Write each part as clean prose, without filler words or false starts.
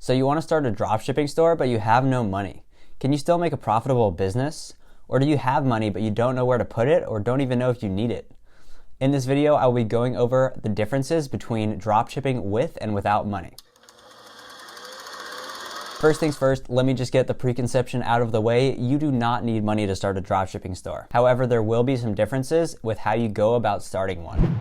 So you want to start a dropshipping store, but you have no money. Can you still make a profitable business? Or do you have money, but you don't know where to put it, or don't even know if you need it? In this video, I will be going over the differences between dropshipping with and without money. First things first, let me just get the preconception out of the way. You do not need money to start a dropshipping store. However, there will be some differences with how you go about starting one.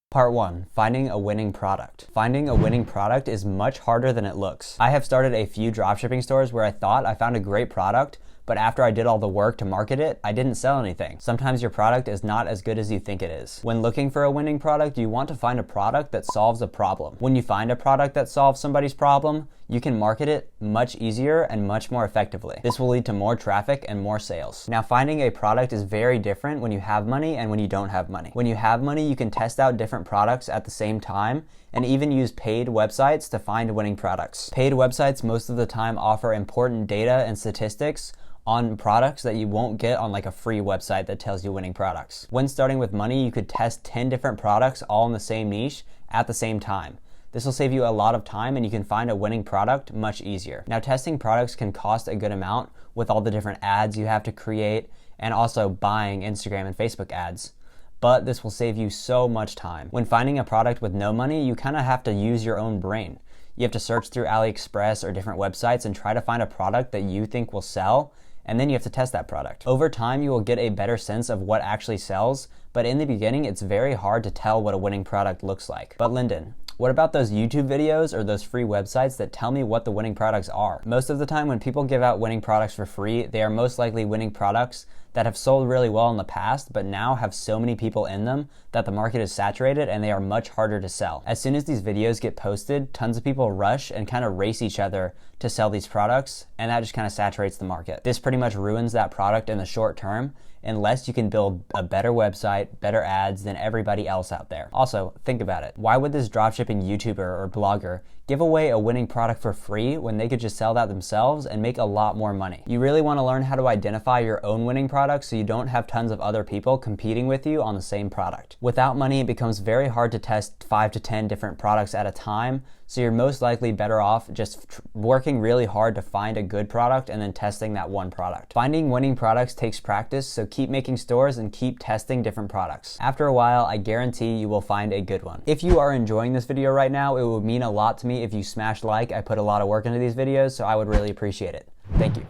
Part 1. Finding a winning product. Finding a winning product is much harder than it looks. I have started a few dropshipping stores where I thought I found a great product, but after I did all the work to market it, I didn't sell anything. Sometimes your product is not as good as you think it is. When looking for a winning product, you want to find a product that solves a problem. When you find a product that solves somebody's problem, you can market it much easier and much more effectively. This will lead to more traffic and more sales. Now, finding a product is very different when you have money and when you don't have money. When you have money, you can test out different products at the same time and even use paid websites to find winning products. Paid websites most of the time offer important data and statistics on products that you won't get on like a free website that tells you winning products. When starting with money, you could test 10 different products all in the same niche at the same time. This will save you a lot of time and you can find a winning product much easier. Now, testing products can cost a good amount with all the different ads you have to create and also buying Instagram and Facebook ads. But this will save you so much time. When finding a product with no money, you kind of have to use your own brain. You have to search through AliExpress or different websites and try to find a product that you think will sell, and then you have to test that product. Over time, you will get a better sense of what actually sells, but in the beginning, it's very hard to tell what a winning product looks like. But Lyndon, what about those YouTube videos or those free websites that tell me what the winning products are? Most of the time when people give out winning products for free, they are most likely winning products that have sold really well in the past, but now have so many people in them that the market is saturated and they are much harder to sell. As soon as these videos get posted, tons of people rush and kind of race each other to sell these products, and that just kind of saturates the market. This pretty much ruins that product in the short term, unless you can build a better website, better ads than everybody else out there. Also, think about it. Why would this dropshipping YouTuber or blogger give away a winning product for free when they could just sell that themselves and make a lot more money? You really want to learn how to identify your own winning product so you don't have tons of other people competing with you on the same product. Without money, it becomes very hard to test 5 to 10 different products at a time, so you're most likely better off just working really hard to find a good product and then testing that one product. Finding winning products takes practice, so keep making stores and keep testing different products. After a while, I guarantee you will find a good one. If you are enjoying this video right now, it would mean a lot to me if you smash like. I put a lot of work into these videos, so I would really appreciate it. Thank you.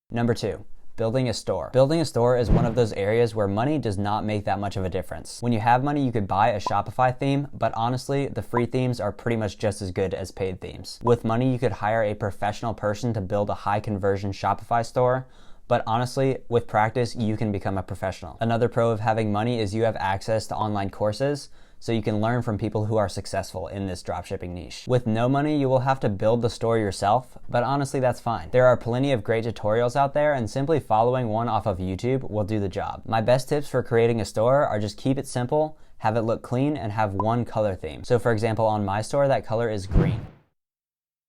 Number 2. Building a store. Building a store is one of those areas where money does not make that much of a difference. When you have money, you could buy a Shopify theme, but honestly, the free themes are pretty much just as good as paid themes. With money, you could hire a professional person to build a high conversion Shopify store, but honestly, with practice, you can become a professional. Another pro of having money is you have access to online courses, so you can learn from people who are successful in this dropshipping niche. With no money, you will have to build the store yourself, but honestly, that's fine. There are plenty of great tutorials out there, and simply following one off of YouTube will do the job. My best tips for creating a store are just keep it simple, have it look clean, and have one color theme. So for example, on my store, that color is green.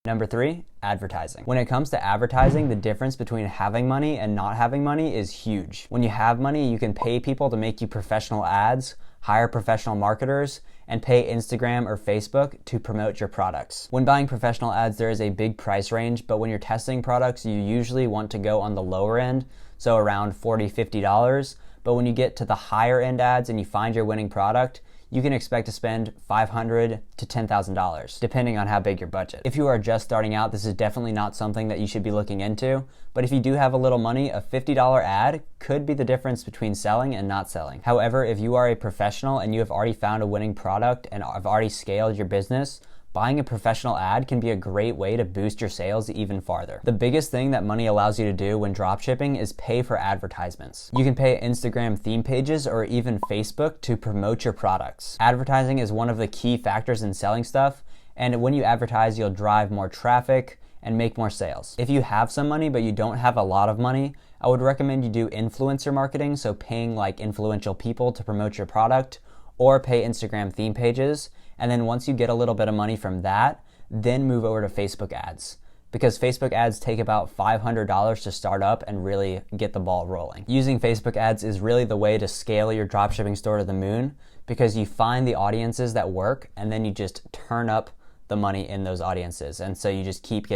Number 3, advertising. When it comes to advertising, the difference between having money and not having money is huge. When you have money, you can pay people to make you professional ads, hire professional marketers, and pay Instagram or Facebook to promote your products. When buying professional ads, there is a big price range, but when you're testing products, you usually want to go on the lower end, so around $40, $50. But when you get to the higher end ads and you find your winning product, you can expect to spend $500 to $10,000, depending on how big your budget. If you are just starting out, this is definitely not something that you should be looking into, but if you do have a little money, a $50 ad could be the difference between selling and not selling. However, if you are a professional and you have already found a winning product and have already scaled your business, buying a professional ad can be a great way to boost your sales even farther. The biggest thing that money allows you to do when dropshipping is pay for advertisements. You can pay Instagram theme pages or even Facebook to promote your products. Advertising is one of the key factors in selling stuff, and when you advertise, you'll drive more traffic and make more sales. If you have some money but you don't have a lot of money, I would recommend you do influencer marketing, so paying like influential people to promote your product, or pay Instagram theme pages. And then once you get a little bit of money from that, then move over to Facebook ads. Because Facebook ads take about $500 to start up and really get the ball rolling. Using Facebook ads is really the way to scale your dropshipping store to the moon, because you find the audiences that work and then you just turn up the money in those audiences. And so you just keep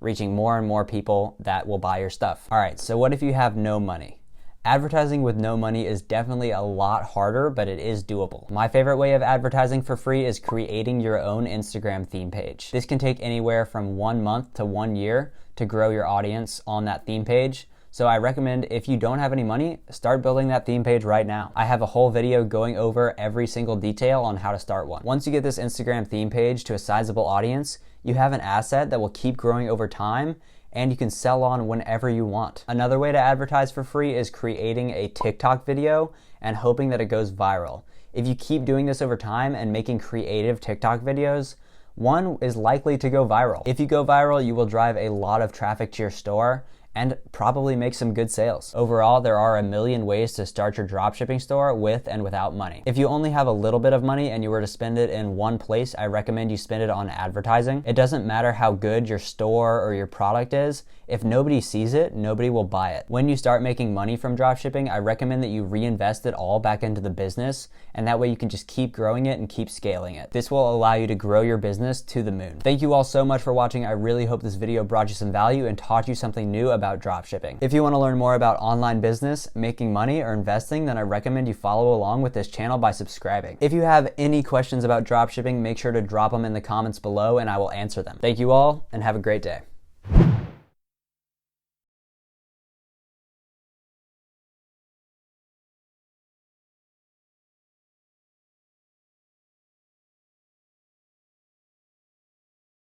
reaching more and more people that will buy your stuff. All right, so what if you have no money? Advertising with no money is definitely a lot harder, but it is doable. My favorite way of advertising for free is creating your own Instagram theme page. This can take anywhere from 1 month to 1 year to grow your audience on that theme page. So I recommend, if you don't have any money, start building that theme page right now. I have a whole video going over every single detail on how to start one. Once you get this Instagram theme page to a sizable audience, you have an asset that will keep growing over time, and you can sell on whenever you want. Another way to advertise for free is creating a TikTok video and hoping that it goes viral. If you keep doing this over time and making creative TikTok videos, one is likely to go viral. If you go viral, you will drive a lot of traffic to your store and probably make some good sales. Overall, there are a million ways to start your dropshipping store with and without money. If you only have a little bit of money and you were to spend it in one place, I recommend you spend it on advertising. It doesn't matter how good your store or your product is. If nobody sees it, nobody will buy it. When you start making money from dropshipping, I recommend that you reinvest it all back into the business, and that way you can just keep growing it and keep scaling it. This will allow you to grow your business to the moon. Thank you all so much for watching. I really hope this video brought you some value and taught you something new about dropshipping. If you want to learn more about online business, making money, or investing, then I recommend you follow along with this channel by subscribing. If you have any questions about dropshipping, make sure to drop them in the comments below and I will answer them. Thank you all and have a great day.